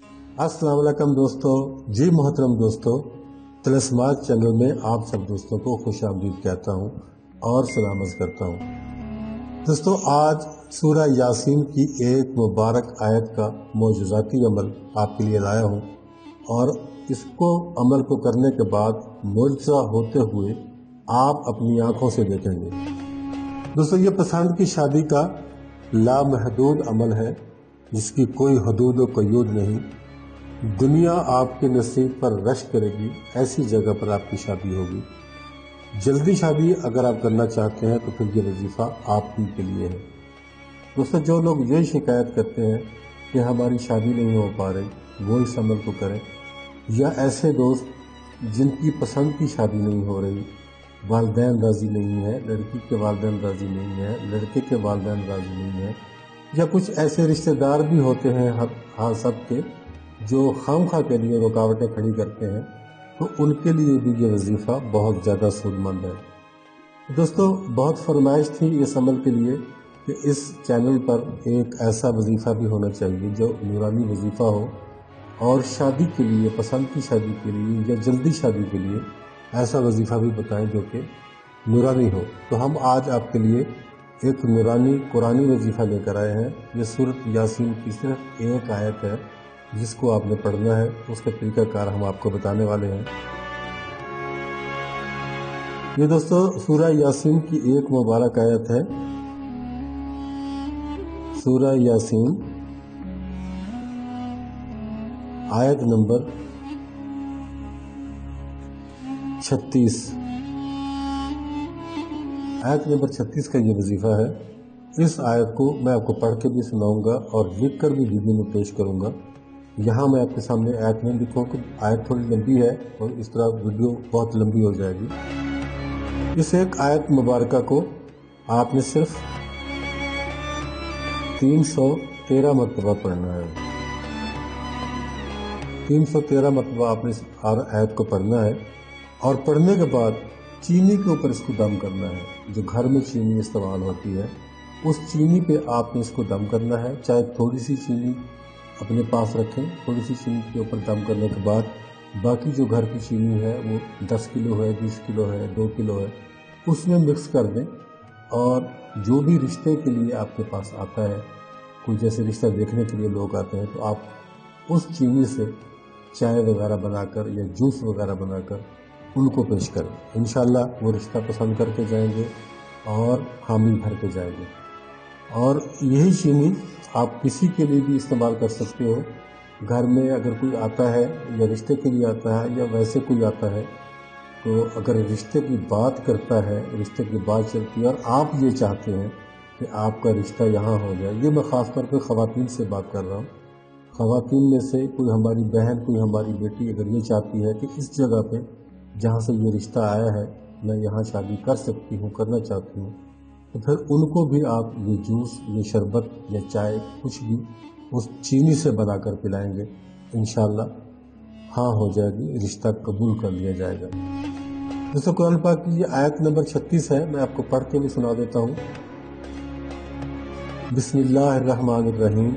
अस्सलाम वालेकुम दोस्तों। जी मोहतरम दोस्तों, तलस्मात चैनल में आप सब दोस्तों को खुश आमदीद कहता हूँ और सलामत करता हूँ। दोस्तों, आज सूरह यासीन की एक मुबारक आयत का मौजूदाती अमल आपके लिए लाया हूँ और इसको अमल को करने के बाद मुआवजा होते हुए आप अपनी आंखों से देखेंगे। दोस्तों, ये पसंद की शादी का लामहदूद अमल है जिसकी कोई हदूद व क़यूद नहीं। दुनिया आपके नसीब पर रश करेगी, ऐसी जगह पर आपकी शादी होगी। जल्दी शादी अगर आप करना चाहते हैं तो फिर ये वजीफ़ा आप ही के लिए है। दोस्तों, जो लोग ये शिकायत करते हैं कि हमारी शादी नहीं हो पा रही, वो इस अमल को करें। या ऐसे दोस्त जिनकी पसंद की शादी नहीं हो रही, वालिदैन राज़ी नहीं है, लड़की के वालिदैन राज़ी नहीं है, लड़के के वालिदैन राज़ी नहीं है, या कुछ ऐसे रिश्तेदार भी होते हैं हाँ सब के जो खामखा के लिए रुकावटें खड़ी करते हैं, तो उनके लिए भी ये वजीफ़ा बहुत ज़्यादा सूदमंद है। दोस्तों, बहुत फरमाइश थी इस अमल के लिए कि इस चैनल पर एक ऐसा वजीफ़ा भी होना चाहिए जो नूरानी वजीफ़ा हो और शादी के लिए, पसंद की शादी के लिए या जल्दी शादी के लिए ऐसा वजीफ़ा भी बताएं जो कि नूरानी हो। तो हम आज आपके लिए एक नूरानी कुरानी वजीफ़ा लेकर आए हैं। ये सूरत यासीन की सिर्फ एक आयत है जिसको आपने पढ़ना है। उसका तरीक़ाकार हम आपको बताने वाले हैं। ये दोस्तों सूरह यासीन की एक मुबारक आयत है। सूरह यासीन आयत नंबर 36। आयत नंबर 36 का ये वजीफ़ा है। इस आयत को मैं आपको पढ़ के भी सुनाऊंगा और लिख कर भी वीडियो में पेश करूंगा। यहाँ मैं आपके सामने आयत नहीं लिखूँगा क्योंकि आयत थोड़ी लंबी है और इस तरह वीडियो बहुत लंबी हो जाएगी। इस एक आयत मुबारका को आपने सिर्फ 313 मरतबा पढ़ना है। 313 मरतबा आपने इस आयत को पढ़ना है और पढ़ने के बाद चीनी के ऊपर इसको दम करना है। जो घर में चीनी इस्तेमाल होती है उस चीनी पे आपने इसको दम करना है। चाहे थोड़ी सी चीनी अपने पास रखें, थोड़ी सी चीनी के ऊपर दम करने के बाद बाकी जो घर की चीनी है वो 10 किलो है, 20 किलो है, 2 किलो है, उसमें मिक्स कर दें। और जो भी रिश्ते के लिए आपके पास आता है, कोई जैसे रिश्ता देखने के लिए लोग आते हैं, तो आप उस चीनी से चाय वगैरह बनाकर या जूस वगैरह बनाकर उनको पेश करें। इंशाल्लाह वो रिश्ता पसंद करके जाएंगे और हामी भर के जाएंगे। और यही चीनी आप किसी के लिए भी इस्तेमाल कर सकते हो। घर में अगर कोई आता है या रिश्ते के लिए आता है या वैसे कोई आता है, तो अगर रिश्ते की बात करता है, रिश्ते की बात चलती है और आप ये चाहते हैं कि आपका रिश्ता यहाँ हो जाए, ये मैं ख़ास तौर पे ख़वातीन से बात कर रहा हूँ। ख़वातीन में से कोई हमारी बहन, कोई हमारी बेटी अगर ये चाहती है कि इस जगह पे जहाँ से ये रिश्ता आया है मैं यहाँ शादी कर सकती हूँ, करना चाहती हूँ, तो फिर उनको भी आप ये जूस, ये शरबत या चाय कुछ भी उस चीनी से बनाकर पिलाएंगे। इंशाल्लाह हाँ हो जाएगी, रिश्ता कबूल कर लिया जाएगा। दोस्तों, कुरान पाक की ये आयत नंबर 36 है। मैं आपको पढ़ के भी सुना देता हूँ। बिस्मिल्लाहिर्रहमानिर्रहीम।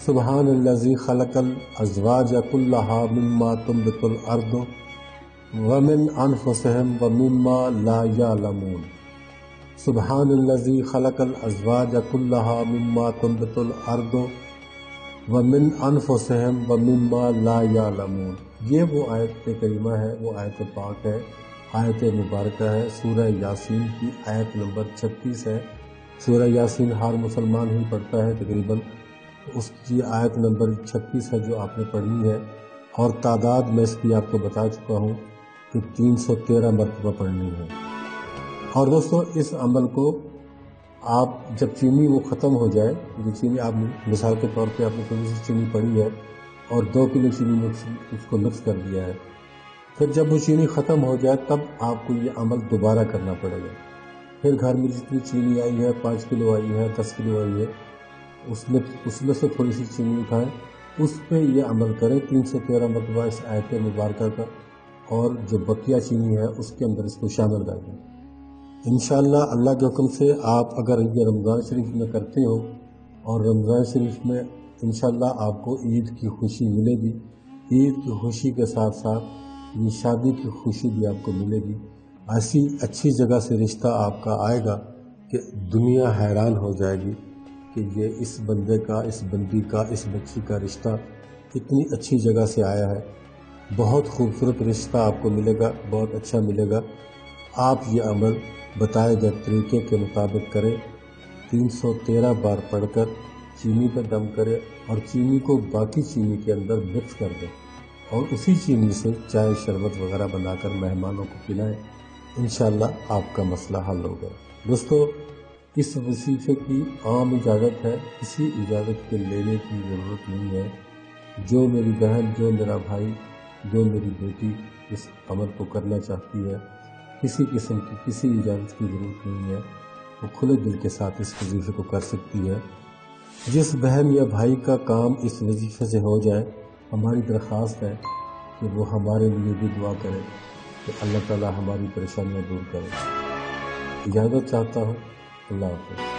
सुब्हानल्लज़ी खलक़ल अज़वाज कुल्लहा मिम्मा तुंबितुल अर्दु व मिन अनफुसिहिम व मिम्मा ला यअलमून। सुब्हानल्लज़ी खलक़ल अज़वाज कुल्लहा मिम्मा तुंबितुल अर्दु व मिन अनफुसिहिम व मिम्मा ला यअलमून। ये वो आयत करीमा है, वो आयत पाक है, आयत मुबारका है। सूरह यासीन की आयत नंबर 36 है। सूरह यासीन हर मुसलमान ही पढ़ता है तकरीबन। उसकी आयत नंबर 36 है जो आपने पढ़नी है। और तादाद मैं इसकी आपको बता चुका हूँ कि 313 मरतबा पढ़नी है। और दोस्तों, इस अमल को आप जब चीनी वो ख़त्म हो जाए, जो चीनी आप मिसाल के तौर पे आपने थोड़ी सी चीनी पड़ी है और 2 किलो चीनी उसको मिक्स कर दिया है, फिर जब वो चीनी ख़त्म हो जाए तब आपको ये अमल दोबारा करना पड़ेगा। फिर घर में जितनी चीनी आई है, 5 किलो आई है, 10 किलो आई है, उसमें से थोड़ी सी चीनी उठाएं, उस पर यह अमल करें 313 मरतबा इस आयत मुबारका का, और जो बकिया चीनी है उसके अंदर इसको शामिल कर दें। इंशाअल्लाह अल्लाह के हुक्म से आप अगर ये रमज़ान शरीफ में करते हो और रमज़ान शरीफ में انشاءاللہ آپ کو عید کی خوشی ملے گی۔ عید کی خوشی کے ساتھ ساتھ یہ شادی کی خوشی بھی آپ کو ملے گی۔ ایسی اچھی جگہ سے رشتہ آپ کا آئے گا کہ دنیا حیران ہو جائے گی کہ یہ اس بندے کا، اس بندی کا، اس بچی کا رشتہ اتنی اچھی جگہ سے آیا ہے۔ بہت خوبصورت رشتہ آپ کو ملے گا، بہت اچھا ملے گا۔ آپ یہ عمل بتائے گئے طریقے کے مطابق کریں۔ 313 بار پڑھ کر چینی پہ دم کرے اور چینی کو باقی چینی کے اندر مکس کر دیں اور اسی چینی سے چائے شربت وغیرہ بنا کر مہمانوں کو پلائیں۔ انشاءاللہ آپ کا مسئلہ حل ہوگا۔ دوستو، اس وظیفے کی عام اجازت ہے، کسی اجازت کے لینے کی ضرورت نہیں ہے۔ جو میری بہن، جو میرا بھائی، جو میری بیٹی اس عمل کو کرنا چاہتی ہے، کسی قسم کی کسی اجازت کی ضرورت نہیں ہے، وہ کھلے دل کے ساتھ اس وظیفے کو کر سکتی ہے۔ جس بہن یا بھائی کا کام اس وظیفے سے ہو جائے، ہماری درخواست ہے کہ وہ ہمارے لیے بھی دعا کرے کہ اللہ تعالی ہماری پریشانیاں دور کرے۔ اجازت چاہتا ہوں۔ اللہ حافظ۔